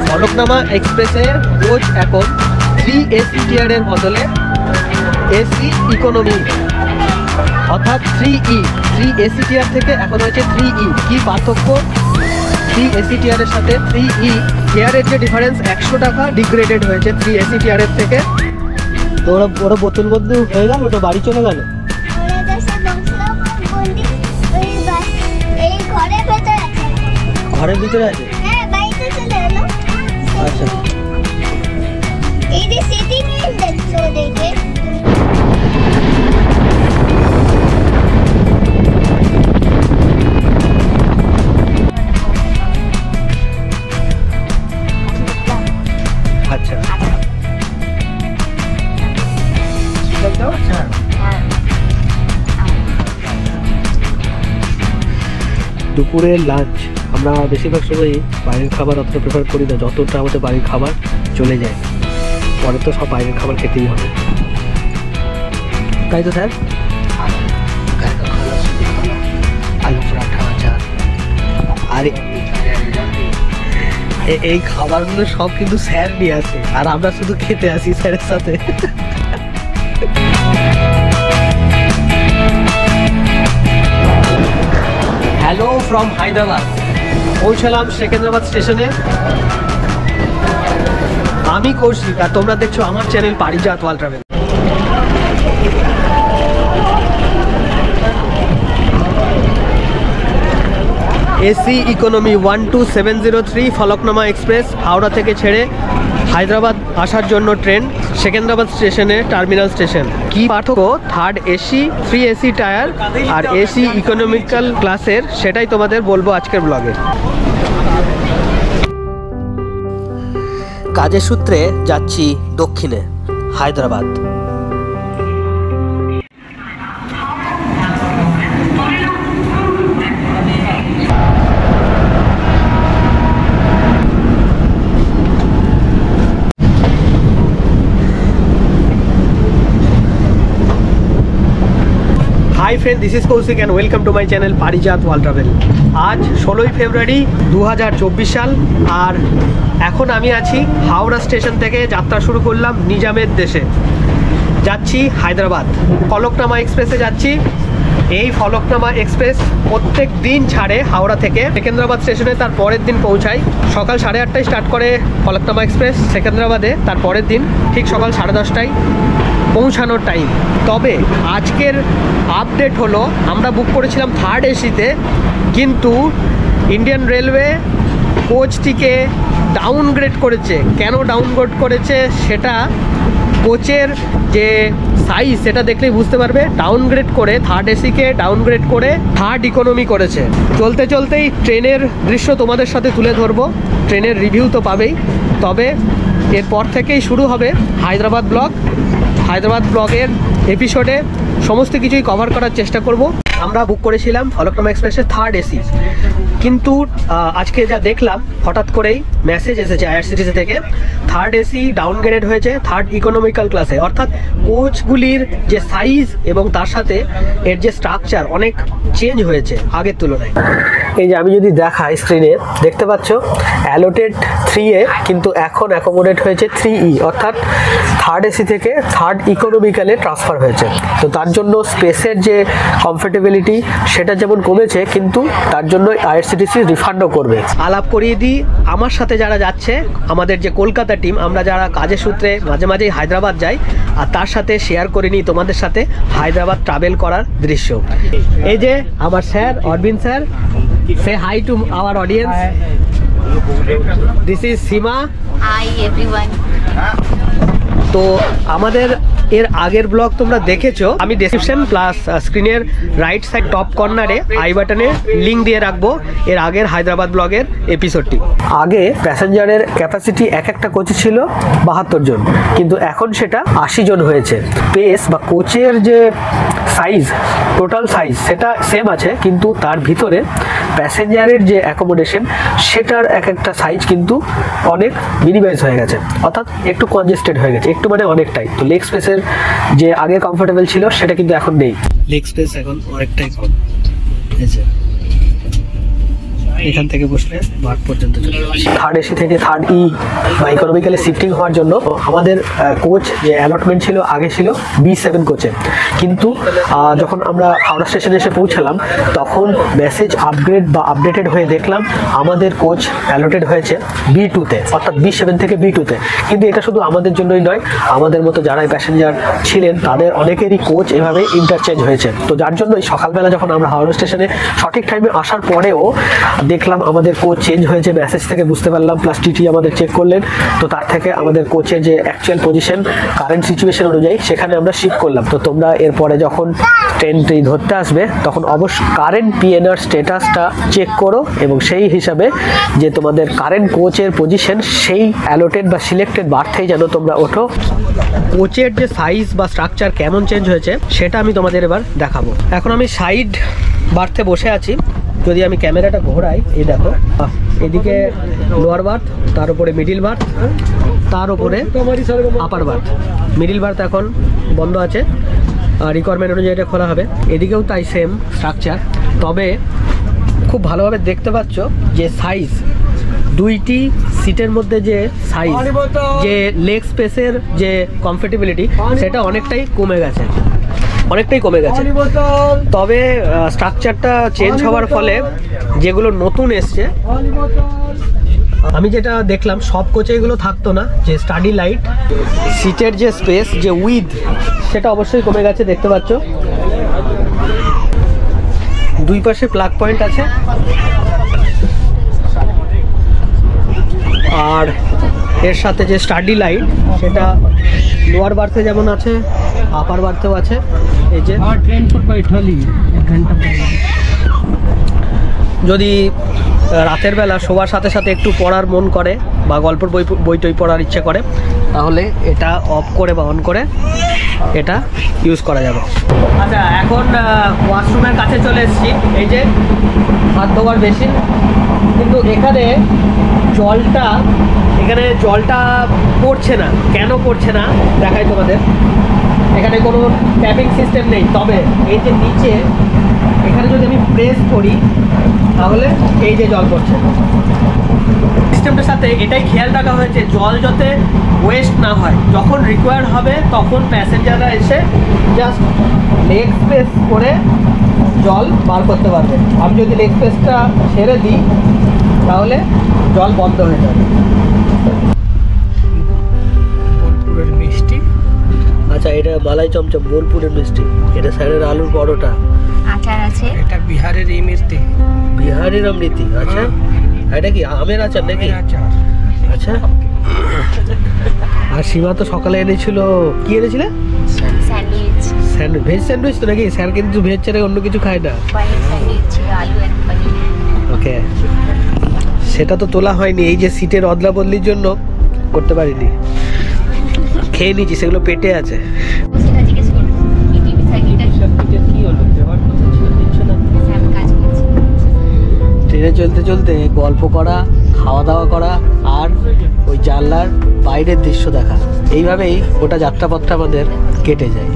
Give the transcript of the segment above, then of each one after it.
ফলকনামা এক্সপ্রেসের কোচ এখন 3AC টিয়ারের বদলে AC ইকোনমি অর্থাৎ 3AC টিয়ার থেকে এখন হয়েছে 3E। কি পার্থক্য 3AC টিয়ারের সাথে 3E টিয়ারের যে ডিফারেন্স 100 টাকা ডিগ্রেডেড হয়েছে 3AC টিয়ারের থেকে। তো ওরা বোতল বন্ধু হয়ে গেল, ওটা বাড়ি চলে গেল। ঘরের ভিতরে আছে। আচ্ছা আচ্ছা দুপুরের লাঞ্চ আমরা বেশিরভাগ সময় বাইরের খাবার অতটা প্রেফার করি না, যতটা আমাদের বাড়ির খাবার চলে যায়। পরে তো সব বাইরের খাবার খেতেই হবে, তাই তো স্যার? আলু পরাঠা আচার আর এই খাবারগুলো সব কিন্তু স্যার নিয়ে আসে আর আমরা শুধু খেতে আসি স্যারের সাথে। Hello from Hyderabad. পৌঁছালাম সেকেন্দ্রাবাদ স্টেশনে। আমি কৌশিক আর তোমরা দেখছো আমার channel Parijat world travel. AC economy 12703 Falaknuma express Howrah থেকে ছেড়ে হায়দ্রাবাদ আসার জন্য ট্রেন সেকেন্দ্রাবাদ স্টেশনে টার্মিনাল স্টেশন। কি পার্থক্য 3rd AC 3AC টায়ার আর AC ইকোনমিক্যাল ক্লাসের সেটাই তোমাদের বলবো আজকের ব্লগে। কাজের সূত্রে যাচ্ছি দক্ষিণে Hyderabad. Hi friend, this is Koushik and welcome to my channel Parijat world travel. আজ 16ই ফেব্রুয়ারি 2024 সাল আর এখন আমি আছি হাওড়া স্টেশন থেকে যাত্রা শুরু করলাম নিজামের দেশে। যাচ্ছি হায়দ্রাবাদ। ফলকনামা এক্সপ্রেসে যাচ্ছি। এই ফলকনামা এক্সপ্রেস প্রত্যেক দিন ছাড়ে হাওড়া থেকে সেকেন্দ্রাবাদ স্টেশনে, তার পরের দিন পৌঁছায়। সকাল 8:30টায় স্টার্ট করে ফলকনামা এক্সপ্রেস সেকেন্দ্রাবাদে, তার পরের দিন ঠিক সকাল 10:30টায় পৌঁছানোর টাইম। তবে আজকের আপডেট হলো আমরা বুক করেছিলাম 3rd AC-তে, কিন্তু ইন্ডিয়ান রেলওয়ে কোচটিকে ডাউনগ্রেড করেছে। কেন ডাউনগ্রেড করেছে সেটা কোচের যে সাইজ সেটা দেখলেই বুঝতে পারবে। ডাউনগ্রেড করে 3rd AC-কে ডাউনগ্রেড করে 3rd ইকোনমি করেছে। চলতে চলতেই ট্রেনের দৃশ্য তোমাদের সাথে তুলে ধরবো, ট্রেনের রিভিউ তো পাবেই। তবে এরপর থেকেই শুরু হবে হায়দ্রাবাদ ব্লগ। হায়দ্রাবাদ ব্লগের এপিসোডে সমস্ত কিছুই কভার করার চেষ্টা করব। আমরা বুক করেছিলাম ফলকনামা এক্সপ্রেসের 3rd AC, কিন্তু আজকে যা দেখলাম হঠাৎ করেই মেসেজ এসেছে IRCTC থেকে 3rd AC ডাউনগ্রেড হয়েছে 3rd ইকোনমিক্যাল ক্লাসে। অর্থাৎ কোচগুলির যে সাইজ এবং তার সাথে এর যে স্ট্রাকচার অনেক চেঞ্জ হয়েছে আগের তুলনায়। এই যে আমি যদি দেখাই স্ক্রিনে দেখতে পাচ্ছ অ্যালোটেড 3A, কিন্তু এখন অ্যাকোমোডেট হয়েছে 3E, অর্থাৎ 3rd AC থেকে 3rd ইকোনমিক্যালে ট্রান্সফার হয়েছে। তো তার জন্য স্পেসের যে কমফোর্টেবিলিটি সেটা যেমন কমেছে, কিন্তু তার জন্য IRCTC রিফান্ডও করবে। আলাপ করিয়ে দিই আমার সাথে যারা যাচ্ছে, আমাদের যে কলকাতা টিম, আমরা যারা কাজের সূত্রে মাঝে মাঝেই হায়দ্রাবাদ যাই, আর তার সাথে শেয়ার করে নিই তোমাদের সাথে হায়দ্রাবাদ ট্রাভেল করার দৃশ্য। এই যে আমার sir Aurobindo sir, say hi to our audience. Hi. This is Sima. Hi everyone. তো আমাদের এর আগের ব্লগ তোমরা দেখেছো, আমি ডেসক্রিপশন প্লাস স্ক্রিনের রাইট সাইড টপ কর্নারে আই বাটনে লিঙ্ক দিয়ে রাখবো এর আগের হায়দ্রাবাদ ব্লগের এপিসোডটি। আগে প্যাসেঞ্জারের ক্যাপাসিটি একটা কোচে ছিল 72 জন, কিন্তু এখন সেটা 80 জন হয়েছে। স্পেস বা কোচের যে সাইজ, টোটাল সাইজ সেটা সেম আছে, কিন্তু তার ভিতরে প্যাসেঞ্জারের যে অ্যাকোমোডেশন সেটার একটা সাইজ কিন্তু অনেক মিনিমাইজ হয়ে গেছে, অর্থাৎ একটু কনজেস্টেড হয়ে গেছে, একটু মানে অনেকটাই। তো লেগ স্পেসের যে আগে কমফোর্টেবল ছিল সেটা কিন্তু এখন নেই, লেগ স্পেস এখন অনেকটাই কম। এখান থেকে বসলে বার্থ পর্যন্ত চলে যাচ্ছে। থার্ড এসি থেকে থার্ড ই বা ইকোনমিক্যালি শিফটিং হওয়ার জন্য আমাদের কোচ যে অ্যালটমেন্ট ছিল আগে ছিল B7 কোচে, কিন্তু যখন আমরা হাওড়া স্টেশনে এসে পৌঁছালাম তখন মেসেজ আপগ্রেড বা আপডেটেড হয়ে দেখলাম আমাদের কোচ অ্যালটেড হয়েছে B2-তে, অর্থাৎ B7 থেকে B2-তে। কিন্তু এটা শুধু আমাদের জন্যই নয়, আমাদের মতো যারাই প্যাসেঞ্জার ছিলেন তাদের অনেকেরই কোচ এভাবে ইন্টারচেঞ্জ হয়েছে। তো যার জন্যই সকালবেলা যখন আমরা হাওড়া স্টেশনে সঠিক টাইমে আসার পরেও দেখলাম আমাদের কোচ চেঞ্জ হয়েছে, মেসেজ থেকে বুঝতে পারলাম, প্লাস টিটি আমাদের চেক করলেন। তো তার থেকে আমাদের কোচের যে অ্যাকচুয়াল পজিশন কারেন্ট সিচুয়েশন অনুযায়ী সেখানে আমরা শিফট করলাম। তো তোমরা এরপরে যখন ট্রেনটি ধরতে আসবে তখন অবশ্যই কারেন্ট পিএনআর স্ট্যাটাসটা চেক করো এবং সেই হিসাবে যে তোমাদের কারেন্ট কোচের পজিশন সেই অ্যালোটেড বা সিলেক্টেড বার্থেই যেন তোমরা ওঠো। কোচের যে সাইজ বা স্ট্রাকচার কেমন চেঞ্জ হয়েছে সেটা আমি তোমাদের এবার দেখাবো। এখন আমি সাইড বার্থে বসে আছি, যদি আমি ক্যামেরাটা ঘোরাই, এই দেখো এদিকে লোয়ার বার্থ, তার উপরে মিডিল বার্থ, তার উপরে আপার বার্থ। মিডিল বার্থ এখন বন্ধ আছে, রিকোয়ারমেন্ট অনুযায়ী এটা খোলা হবে। এদিকেও তাই সেম স্ট্রাকচার, তবে খুব ভালোভাবে দেখতে পাচ্ছ যে সাইজ, দুইটি সিটের মধ্যে যে সাইজ, যে লেগ স্পেসের যে কমফোর্টেবিলিটি সেটা অনেকটাই কমে গেছে, অনেকটাই কমে গেছে। তবে স্ট্রাকচারটা চেঞ্জ হওয়ার ফলে যেগুলো নতুন এসছে, আমি যেটা দেখলাম সব কোচে এগুলো থাকতো না, যে স্টাডি লাইট, সিটের যে স্পেস, যে উইথ, সেটা অবশ্যই কমে গেছে। দেখতে পাচ্ছ দুই পাশে প্লাগ পয়েন্ট আছে, আর এর সাথে যে স্টাডি লাইট সেটা লোয়ার বার্থে যেমন আছে আপার বার্থেও আছে। এই যে যদি রাতের বেলা শোবার সাথে সাথে একটু পড়ার মন করে বা গল্পের বই টই পড়ার ইচ্ছে করে, তাহলে এটা অফ করে বা অন করে এটা ইউজ করা যাবে। আচ্ছা, এখন ওয়াশরুমের কাছে চলে এসেছি। এই যে হাত ধোয়ার বেসিন, কিন্তু এখানে জলটা পড়ছে না। কেন পড়ছে না দেখাই তোমাদের। এখানে কোনো ট্যাপিং সিস্টেম নেই, তবে এই যে নিচে এখানে যদি আমি প্রেস করি তাহলে এই যে জল পড়ছে। সিস্টেমটার সাথে এটাই খেয়াল রাখা হয়েছে জল যাতে ওয়েস্ট না হয়, যখন রিকোয়ার্ড হবে তখন প্যাসেঞ্জাররা এসে জাস্ট লেগ স্পেস করে জল বার করতে পারবে। আমি যদি লেগ স্পেসটা ছেড়ে দিই তাহলে জল বন্ধ হয়ে যাবে। বোলপুরের মিষ্টি, আচ্ছা এটা মালাই চমচম, বোলপুরের মিষ্টি, এটা স্যারের আলুর পরোটা, আচার আছে, এটা বিহারের অমৃতি। বিহারের অমৃতি, আচ্ছা এটা কি আমের আচার নাকি? আচ্ছা, আর সীমা তো সকালে এনেছিল, কি এনেছিলে? স্যান্ডউইচ, ভেজ স্যান্ডউইচ তো নাকি? স্যার কিন্তু ভেজ ছাড়া অন্য কিছু খায় না। পনির স্যান্ডউইচ, আলু এন্ড পনির। ওকে, সেটা তো তোলা হয়নি, এই যে সিটের অদলা বদলির জন্য করতে পারিনি। খেয়ে নিয়েছি, সেগুলো পেটে আছে। সেটা জিজ্ঞেস করুন, এই টিভি সাইকেলটা কি হলো? ট্রেনে চলতে চলতে গল্প করা, খাওয়া দাওয়া করা, আর ওই জানলার বাইরের দৃশ্য দেখা, এইভাবেই ওটা যাত্রাপথটা আমাদের কেটে যায়।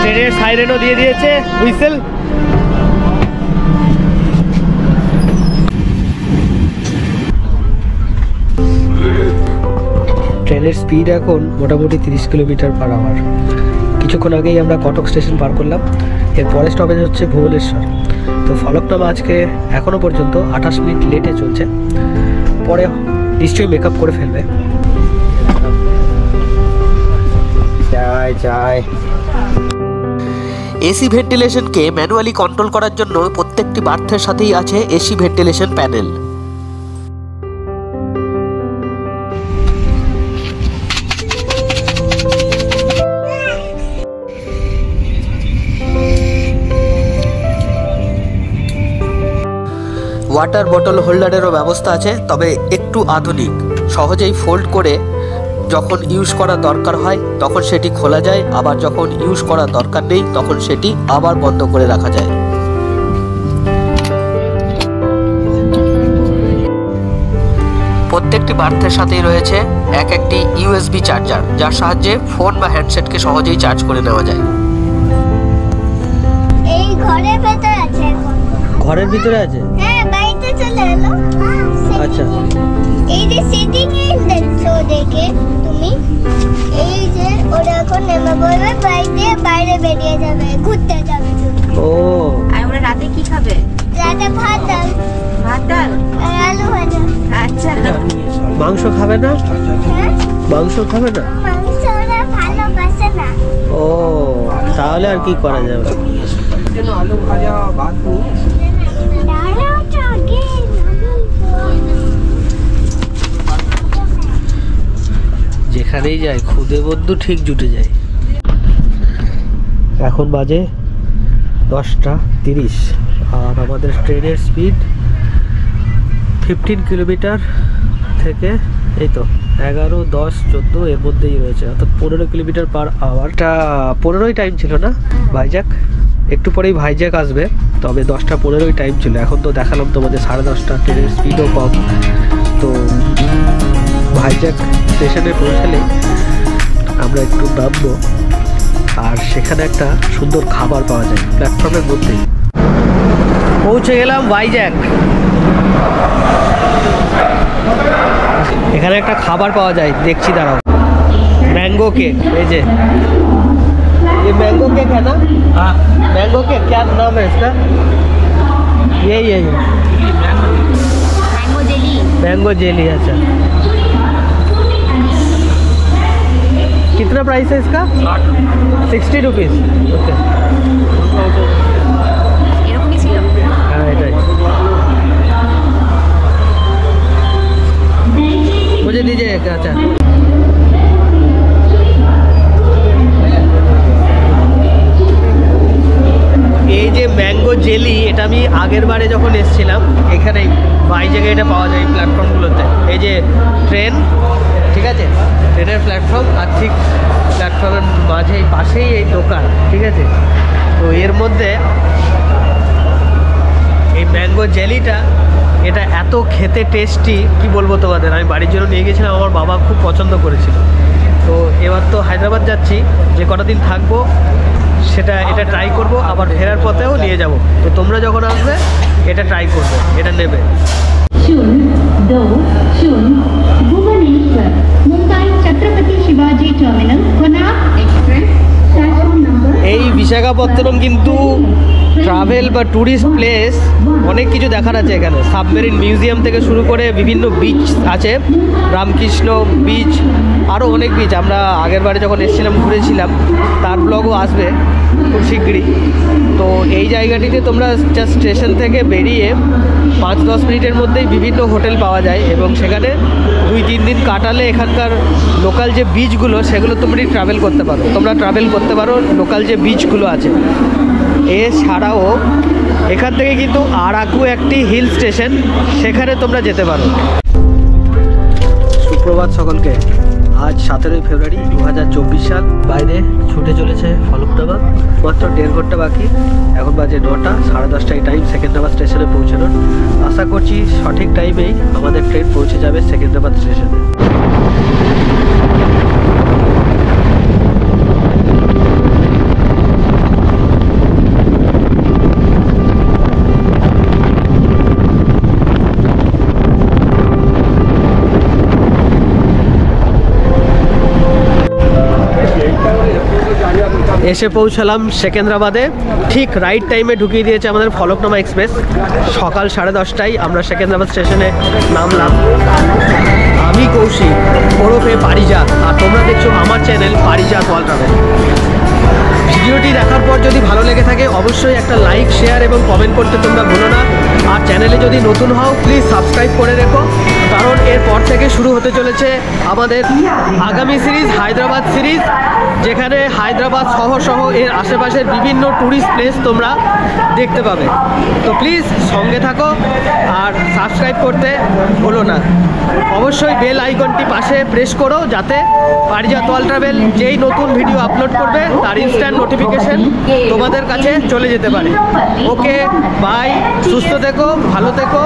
ট্রেনের সাইরেনও দিয়ে দিয়েছে, হুইসেল। ট্রেনের স্পিড এখন মোটামুটি 30 কিলোমিটার পার আওয়ার। কিছুক্ষণ আগেই আমরা কটক স্টেশন পার করলাম, এর পরের স্টপেজ হচ্ছে ভুবনেশ্বর। তো ফলকনামা আজকে এখনও পর্যন্ত 28 মিনিট লেটে চলছে, পরে নিশ্চয়ই মেকআপ করে ফেলবে। এসি ভেন্টিলেশনকে ম্যানুয়ালি কন্ট্রোল করার জন্য প্রত্যেকটি বার্থের সাথেই আছে AC ventilation panel. Water bottle হোল্ডারেরও ব্যবস্থা আছে, তবে একটু আধুনিক। সহজেই ফোল্ড করে যখন ইউজ করা দরকার হয় তখন সেটি খোলা যায়, আবার যখন ইউজ করা দরকার নেই তখন সেটি আবার বন্ধ করে রাখা যায়। প্রত্যেকটি বার্থের সাথেই রয়েছে একটি ইউএসবি চার্জার, যার সাহায্যে ফোন বা হ্যান্ডসেটকে সহজেই চার্জ করে নেওয়া যায়। ঘরের ভেতর আছে এখন। ঘরের ভিতরে আছে? হ্যাঁ, বাইরে চলে এলো। আচ্ছা। এই যে সিটিং এ দেখছো দেখে তুমি, এই যে ওরা এখন নেমে পড়বে, বাইরে বেরিয়ে যাবে, ঘুরতে যাবে তুমি। ও আর ওরা রাতে কি খাবে? রাতে ভাত ডাল ভাত ডাল আর আলু ভাজা। আচ্ছা মাংস খাবে না? হ্যাঁ, মাংস খাবে না? মাংস ওরা ভালোবাসে না। ও তাহলে আর কি করা যাবে? দাঁড়াও তো আগে, যেখানেই যায় খুদে বন্ধু ঠিক জুটে যায়। এখন বাজে 10:30 আর আমাদের ট্রেনের স্পিড 15 কিলোমিটার থেকে এই তো 11, 10, 14 এর মধ্যেই রয়েছে, অর্থাৎ 15 কিলোমিটার পার আওয়ারটা। 15ই টাইম ছিল না ভাইজ্যাক, একটু পরেই ভাইজ্যাক আসবে, তবে 10:15ই টাইম ছিল। এখন তো দেখালাম তোমাদের 10:30, ট্রেনের স্পিডও কম। তো ভাইজ্যাক স্টেশনে পৌঁছালে আমরা একটু নামবো, আর সেখানে একটা সুন্দর খাবার পাওয়া যায় প্ল্যাটফর্মের মধ্যেই। পৌঁছে গেলাম ভাইজ্যাক। এখানে একটা খাবার পাওয়া যায়, দেখছি দাঁড়াও। मैंगो केक, এই যে ये मैंगो केक है ना? हाँ मैंगो केक, क्या नाम है इसका? यही है ম্যাঙ্গো জেলি। Mango jelly. अच्छा कितना प्राइस है इसका? 60 रुपीज़। ओके এরকমই ছিল। हाँ এটাই। मुझे दीजिए एक। अच्छा এই যে ম্যাঙ্গো জেলি, এটা আমি আগের বারে যখন এসেছিলাম এখানেই ভাইজ্যাগে এটা পাওয়া যায় প্ল্যাটফর্মগুলোতে। এই যে ট্রেন, ঠিক আছে, ট্রেনের প্ল্যাটফর্ম, আর ঠিক প্ল্যাটফর্মের মাঝেই পাশেই এই দোকান, ঠিক আছে। তো এর মধ্যে এই ম্যাঙ্গো জেলিটা, এটা এত খেতে টেস্টি কি বলবো তোমাদের। আমি বাড়ির জন্য নিয়ে গেছিলাম, আমার বাবা খুব পছন্দ করেছিল। তো এবার তো হায়দ্রাবাদ যাচ্ছি, যে কটা দিন থাকবো এটা ট্রাই করব, আবার ফেরার পথেও নিয়ে যাব। তো তোমরা যখন আসবে এটা ট্রাই করবে, এটা নেবে। 020 Bhubaneswar Mumbai Chhatrapati Shivaji terminal Konark express platform number. এই বিশাখাপত্তনম কিন্তু ট্রাভেল বা ট্যুরিস্ট প্লেস, অনেক কিছু দেখার আছে এখানে। সাবমেরিন মিউজিয়াম থেকে শুরু করে বিভিন্ন বিচ আছে, রামকৃষ্ণ বিচ, আরও অনেক বিচ। আমরা আগের বারে যখন এসেছিলাম ঘুরেছিলাম, তার ব্লগও আসবে খুব শীঘ্রই। তো এই জায়গাটিতে তোমরা জাস্ট স্টেশন থেকে বেরিয়ে 5-10 মিনিটের মধ্যেই বিভিন্ন হোটেল পাওয়া যায়, এবং সেখানে 2-3 দিন কাটালে এখানকার লোকাল যে বিচগুলো সেগুলো তোমরা ট্রাভেল করতে পারো লোকাল যে বিচগুলো আছে। এছাড়াও এখান থেকে কিন্তু আরাকু একটি হিল স্টেশন, সেখানে তোমরা যেতে পারো। সুপ্রভাত সকলকে। আজ 17 ফেব্রুয়ারি 2024 সাল। বাইরে ছুটে চলেছে ফলকনামা, মাত্র 1.5 ঘন্টা বাকি। এখন বাজে 9টা, 10:30টায় টাইম সেকেন্দ্রাবাদ স্টেশনে পৌঁছানোর। আশা করছি সঠিক টাইমেই আমাদের ট্রেন পৌঁছে যাবে সেকেন্দ্রাবাদ স্টেশনে। এসে পৌঁছালাম সেকেন্দ্রাবাদে। ঠিক রাইট টাইমে ঢুকিয়ে দিয়েছে আমাদের ফলকনামা এক্সপ্রেস। সকাল 10:30টায় আমরা সেকেন্দ্রাবাদ স্টেশনে নামলাম। আমি কৌশিক, ওরফে পারিজাত, আর তোমরা দেখছো আমার চ্যানেল পারিজাত ওয়ার্ল্ড ট্রাভেল। ভিডিওটি দেখার পর যদি ভালো লেগে থাকে অবশ্যই একটা লাইক, শেয়ার এবং কমেন্ট করতে তোমরা ভুলো না। আর চ্যানেলে যদি নতুন হও প্লিজ সাবস্ক্রাইব করে রেখো, কারণ এরপর থেকে শুরু হতে চলেছে আমাদের আগামী সিরিজ, হায়দ্রাবাদ সিরিজ, যেখানে হায়দ্রাবাদ শহর সহ এর আশেপাশের বিভিন্ন ট্যুরিস্ট প্লেস তোমরা দেখতে পাবে। তো প্লিজ সঙ্গে থাকো আর সাবস্ক্রাইব করতে ভুলো না। অবশ্যই বেল আইকনটি পাশে প্রেস করো, যাতে পারিজাত ওয়ার্ল্ড ট্রাভেল যেই নতুন ভিডিও আপলোড করবে তার ইনস্ট্যান্ট নোটিফিকেশন তোমাদের কাছে চলে যেতে পারে। ওকে বাই, সুস্থ থেকো, ভালো থেকো।